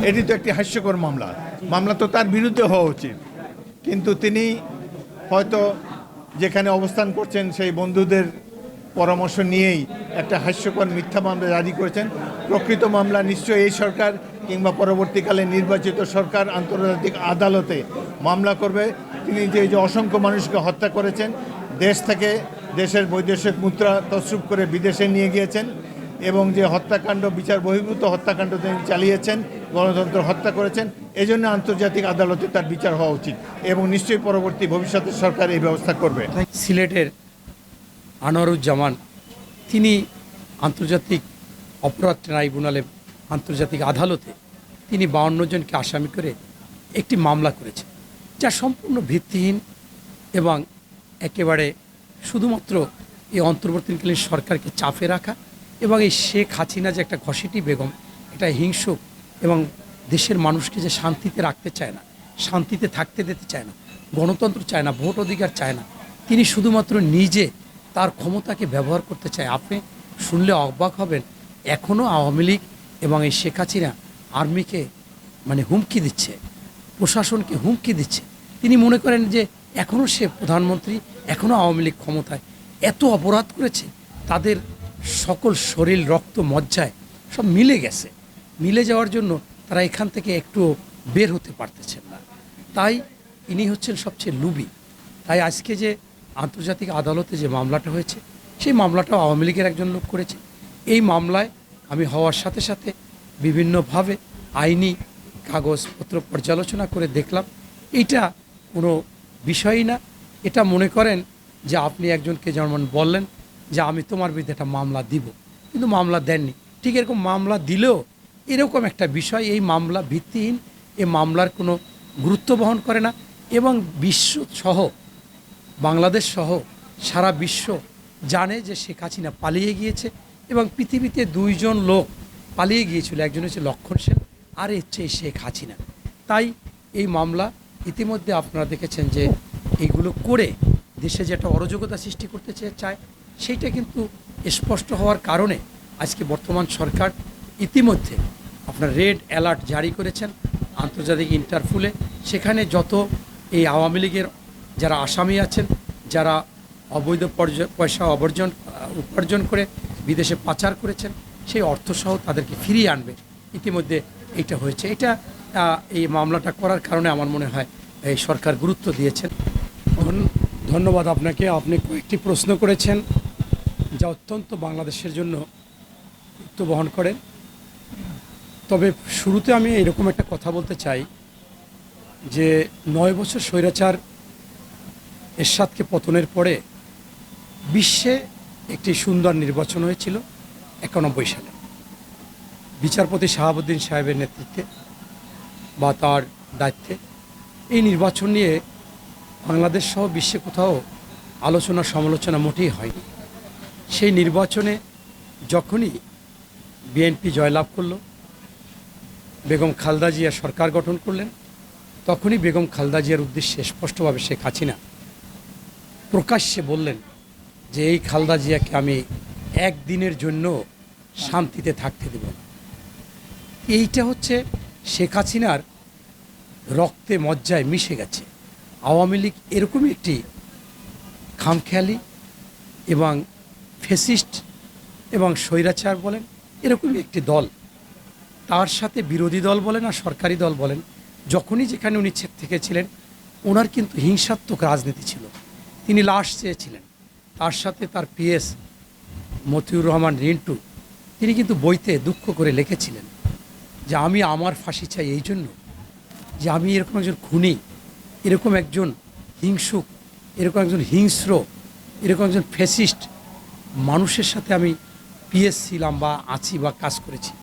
এটি তো একটি হাস্যকর মামলা। মামলা তো তার বিরুদ্ধে হওয়া উচিত, কিন্তু তিনি হয়তো যেখানে অবস্থান করছেন সেই বন্ধুদের পরামর্শ নিয়েই একটা হাস্যকর মিথ্যা মামলা জারি করেছেন। প্রকৃত মামলা নিশ্চয়ই এই সরকার কিংবা পরবর্তীকালে নির্বাচিত সরকার আন্তর্জাতিক আদালতে মামলা করবে। তিনি যে অসংখ্য মানুষকে হত্যা করেছেন, দেশ থেকে দেশের বৈদেশিক মুদ্রা তসরুপ করে বিদেশে নিয়ে গিয়েছেন, এবং যে হত্যাকাণ্ড, বিচার বহির্ভূত হত্যাকাণ্ড তিনি চালিয়েছেন, গণতন্ত্র হত্যা করেছেন, এজন্য আন্তর্জাতিক আদালতে তার বিচার হওয়া উচিত এবং নিশ্চয়ই পরবর্তী ভবিষ্যতে সরকার এই ব্যবস্থা করবে। সিলেটের আনোয়ারুজ্জামান তিনি আন্তর্জাতিক অপরাধ ট্রাইব্যুনালে, আন্তর্জাতিক আদালতে তিনি 52 জনকে আসামি করে একটি মামলা করেছেন, যা সম্পূর্ণ ভিত্তিহীন এবং একেবারে শুধুমাত্র এই অন্তর্বর্তীকালীন সরকারকে চাপে রাখা এবং এই শেখ হাসিনা যে একটা ঘসেটি বেগম, এটা হিংসুক এবং দেশের মানুষকে যে শান্তিতে রাখতে চায় না, শান্তিতে থাকতে দিতে চায় না, গণতন্ত্র চায় না, ভোট অধিকার চায় না, তিনি শুধুমাত্র নিজে তার ক্ষমতাকে ব্যবহার করতে চায়। আপনি শুনলে অবাক হবেন, এখনও আওয়ামী লীগ এবং এই শেখ হাসিনা আর্মিকে হুমকি দিচ্ছে, প্রশাসনকে হুমকি দিচ্ছে। তিনি মনে করেন যে এখনও সে প্রধানমন্ত্রী, এখনও আওয়ামী লীগ ক্ষমতায়। এত অপরাধ করেছে, তাদের সকল শরীর, রক্ত, মজ্জায় সব মিলে গেছে। মিলে যাওয়ার জন্য তারা এখান থেকে একটু বের হতে পারতেছেন না। তাই ইনি হচ্ছেন সবচেয়ে লুবি। তাই আজকে যে আন্তর্জাতিক আদালতে যে মামলাটা হয়েছে, সেই মামলাটাও আওয়ামী লীগের একজন লোক করেছে। এই মামলায় আমি হওয়ার সাথে সাথে বিভিন্নভাবে আইনি কাগজপত্র পর্যালোচনা করে দেখলাম এইটা কোনো বিষয়ই না। এটা মনে করেন যে আপনি একজনকে যেমন বললেন যে আমি তোমার বিরুদ্ধে একটা মামলা দিব, কিন্তু মামলা দেননি। ঠিক এরকম মামলা দিলেও এরকম একটা বিষয়, এই মামলা ভিত্তিহীন, এই মামলার কোনো গুরুত্ব বহন করে না এবং বিশ্ব সহ, বাংলাদেশ সহ সারা বিশ্ব জানে যে শেখ হাসিনা পালিয়ে গিয়েছে এবং পৃথিবীতে 2 জন লোক পালিয়ে গিয়েছিল, একজন হচ্ছে লক্ষণ সেন আর হচ্ছে এই শেখ হাসিনা। তাই এই মামলা ইতিমধ্যে আপনারা দেখেছেন যে এইগুলো করে দেশে যে একটা অরাজকতা সৃষ্টি করতে চায়, সেইটা কিন্তু স্পষ্ট হওয়ার কারণে আজকে বর্তমান সরকার ইতিমধ্যে আপনার রেড অ্যালার্ট জারি করেছেন আন্তর্জাতিক ইন্টারপোলে। সেখানে যত এই আওয়ামী লীগের যারা আসামি আছেন, যারা অবৈধ পয়সা উপার্জন করে বিদেশে পাচার করেছেন, সেই অর্থসহ তাদেরকে ফিরিয়ে আনবে। ইতিমধ্যে এইটা হয়েছে। এটা এই মামলাটা করার কারণে আমার মনে হয় এই সরকার গুরুত্ব দিয়েছেন। ধন্যবাদ আপনাকে। আপনি কয়েকটি প্রশ্ন করেছেন যা অত্যন্ত বাংলাদেশের জন্য গুরুত্ব বহন করেন। তবে শুরুতে আমি এরকম একটা কথা বলতে চাই যে 9 বছর স্বৈরাচার এরশাদকে পতনের পরে বিশ্বে একটি সুন্দর নির্বাচন হয়েছিল 91 সালে বিচারপতি শাহাবুদ্দিন সাহেবের নেতৃত্বে বা তার দায়িত্বে। এই নির্বাচন নিয়ে বাংলাদেশ সহ বিশ্বে কোথাও আলোচনা সমালোচনা মোটেই হয়নি। সেই নির্বাচনে যখনই বিএনপি জয়লাভ করল, বেগম খালেদা জিয়া সরকার গঠন করলেন, তখনই বেগম খালেদা জিয়ার উদ্দেশ্যে স্পষ্টভাবে শেখ হাসিনা প্রকাশ্যে বললেন যে এই খালেদা জিয়াকে আমি একদিনের জন্য শান্তিতে থাকতে দেব না। এইটা হচ্ছে শেখ হাসিনার রক্তে মজ্জায় মিশে গেছে। আওয়ামী লীগ এরকমই একটি খামখেয়ালি এবং ফ্যাসিস্ট এবং স্বৈরাচার বলেন, এরকমই একটি দল। তার সাথে বিরোধী দল বলেন আর সরকারি দল বলেন, যখনই যেখানে উনি থেকেছিলেন, ওনার কিন্তু হিংসাত্মক রাজনীতি ছিল। তিনি লাশ চেয়েছিলেন। তার সাথে তার পিএস মতিউর রহমান রিন্টু, তিনি কিন্তু বইতে দুঃখ করে লিখেছিলেন যে আমি আমার ফাঁসি চাই এই জন্য যে আমি এরকম একজন খুনি, এরকম একজন হিংসুক, এরকম একজন হিংস্র, এরকম একজন ফ্যাসিস্ট মানুষের সাথে আমি পিএস ছিলাম বা আছি বা কাজ করেছি।